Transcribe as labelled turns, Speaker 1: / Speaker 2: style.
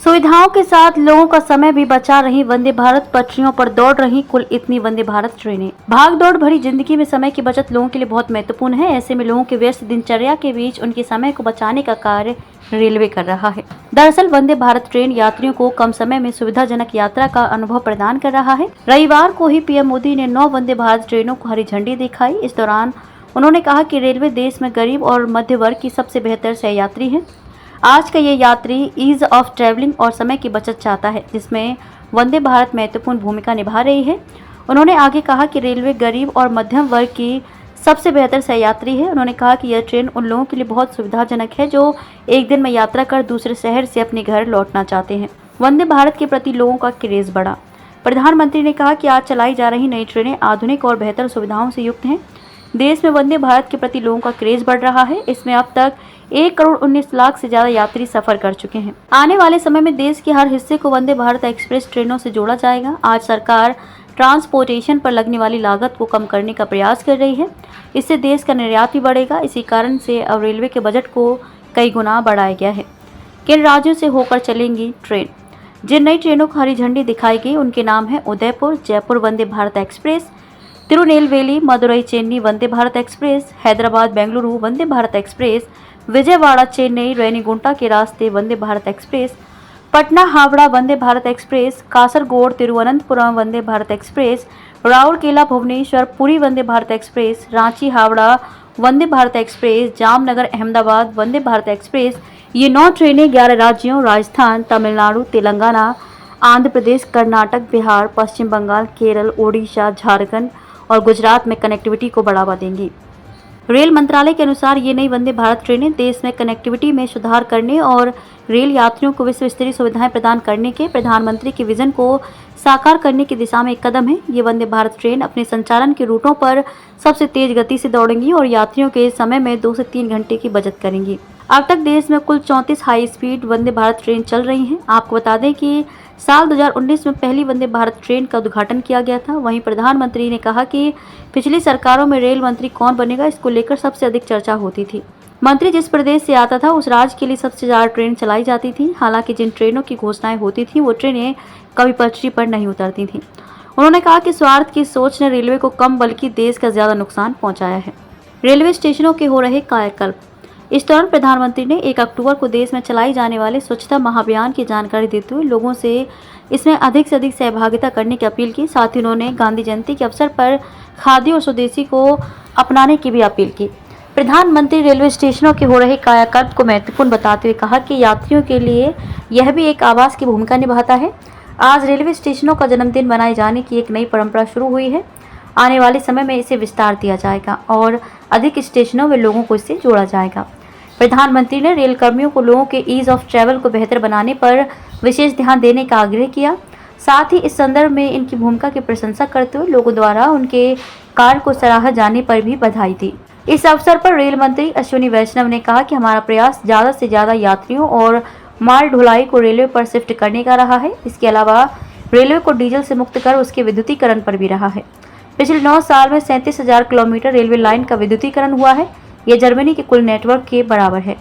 Speaker 1: सुविधाओं के साथ लोगों का समय भी बचा रही वंदे भारत पटरियों पर दौड़ रही कुल इतनी वंदे भारत ट्रेनें। भाग दौड़ भरी जिंदगी में समय की बचत लोगों के लिए बहुत महत्वपूर्ण है। ऐसे में लोगों के व्यस्त दिनचर्या के बीच उनके समय को बचाने का कार्य रेलवे कर रहा है। दरअसल वंदे भारत ट्रेन यात्रियों को कम समय में सुविधाजनक यात्रा का अनुभव प्रदान कर रहा है। रविवार को ही पीएम मोदी ने 9 वंदे भारत ट्रेनों को हरी झंडी दिखाई। इस दौरान उन्होंने कहा कि रेलवे देश में गरीब और मध्य वर्ग की सबसे बेहतर सहयात्री है। आज का ये यात्री ईज ऑफ ट्रैवलिंग और समय की बचत चाहता है, जिसमें वंदे भारत महत्वपूर्ण भूमिका निभा रही है। उन्होंने आगे कहा कि रेलवे गरीब और मध्यम वर्ग की सबसे बेहतर सहयात्री है। उन्होंने कहा कि यह ट्रेन उन लोगों के लिए बहुत सुविधाजनक है जो एक दिन में यात्रा कर दूसरे शहर से अपने घर लौटना चाहते हैं। वंदे भारत के प्रति लोगों का क्रेज बढ़ा। प्रधानमंत्री ने कहा कि आज चलाई जा रही नई ट्रेनें आधुनिक और बेहतर सुविधाओं से युक्त हैं। देश में वंदे भारत के प्रति लोगों का क्रेज बढ़ रहा है। इसमें अब तक 1 करोड़ 19 लाख से ज्यादा यात्री सफर कर चुके हैं। आने वाले समय में देश के हर हिस्से को वंदे भारत एक्सप्रेस ट्रेनों से जोड़ा जाएगा। आज सरकार ट्रांसपोर्टेशन पर लगने वाली लागत को कम करने का प्रयास कर रही है। इससे देश का निर्यात भी बढ़ेगा। इसी कारण से अब रेलवे के बजट को कई गुना बढ़ाया गया है। किन राज्यों से होकर चलेंगी ट्रेन? जिन नई ट्रेनों को हरी झंडी दिखाई गई उनके नाम है Udaipur Jaipur Vande Bharat express, Tirunelveli Madurai Chennai Vande Bharat express, Hyderabad Bengaluru Vande Bharat express, Vijayawada Chennai Renigunta के रास्ते Vande Bharat express, Patna Howrah Vande Bharat express, Kasaragod Thiruvananthapuram Vande Bharat express, Rourkela Bhubaneswar Puri Vande Bharat express, Ranchi Howrah Vande Bharat express, Jamnagar Ahmedabad Vande Bharat express. ये 9 ट्रेनें 11 राज्यों राजस्थान, तमिलनाडु, तेलंगाना, आंध्र प्रदेश, कर्नाटक, बिहार, पश्चिम बंगाल, केरल, ओडिशा, झारखंड और गुजरात में कनेक्टिविटी को बढ़ावा देंगी। रेल मंत्रालय के अनुसार ये नई वंदे भारत ट्रेनें देश में कनेक्टिविटी में सुधार करने और रेल यात्रियों को विश्व स्तरीय सुविधाएं प्रदान करने के प्रधानमंत्री के विजन को साकार करने की दिशा में एक कदम है। ये वंदे भारत ट्रेन अपने संचालन के रूटों पर सबसे तेज गति से दौड़ेंगी और यात्रियों के समय में 2 से 3 घंटे की बचत करेंगी। अब तक देश में कुल 34 high speed Vande Bharat train चल रही हैं। आपको बता दें कि साल 2019 में पहली वंदे भारत ट्रेन का उद्घाटन किया गया था। वहीं प्रधानमंत्री ने कहा कि पिछली सरकारों में रेल मंत्री कौन बनेगा, इसको लेकर सबसे अधिक चर्चा होती थी। मंत्री जिस प्रदेश से आता था उस राज्य के लिए सबसे ज्यादा ट्रेन चलाई जाती थी। हालांकि जिन ट्रेनों की घोषणाएं होती थी वो ट्रेनें कभी पटरी पर नहीं उतरती थी। उन्होंने कहा कि स्वार्थ की सोच ने रेलवे को कम बल्कि देश का ज्यादा नुकसान पहुंचाया है। रेलवे स्टेशनों के हो रहे कायाकल्प। इस दौरान प्रधानमंत्री ने 1 अक्टूबर को देश में चलाई जाने वाले स्वच्छता महाअभियान की जानकारी देते हुए लोगों से इसमें अधिक से अधिक सहभागिता करने की अपील की। साथ ही उन्होंने गांधी जयंती के अवसर पर खादी और स्वदेशी को अपनाने की भी अपील की। प्रधानमंत्री रेलवे स्टेशनों के हो रहे कायाकल्प को महत्वपूर्ण बताते हुए कहा कि यात्रियों के लिए यह भी एक आवास की भूमिका निभाता है। आज रेलवे स्टेशनों का जन्मदिन मनाए जाने की एक नई परंपरा शुरू हुई है। आने वाले समय में इसे विस्तार दिया जाएगा और अधिक स्टेशनों में लोगों को इससे जोड़ा जाएगा। प्रधानमंत्री ने रेल कर्मियों को लोगों के ईज ऑफ ट्रैवल को बेहतर बनाने पर विशेष ध्यान देने का आग्रह किया। साथ ही इस संदर्भ में इनकी भूमिका की प्रशंसा करते हुए लोगों द्वारा उनके कार्य को सराहा जाने पर भी बधाई दी। इस अवसर पर रेल मंत्री अश्विनी वैष्णव ने कहा कि हमारा प्रयास ज्यादा से ज्यादा यात्रियों और माल ढुलाई को रेलवे पर शिफ्ट करने का रहा है। इसके अलावा रेलवे को डीजल से मुक्त कर उसके विद्युतीकरण पर भी रहा है। पिछले 9 साल में 37,000 किलोमीटर रेलवे लाइन का विद्युतीकरण हुआ है। यह जर्मनी के कुल नेटवर्क के बराबर है।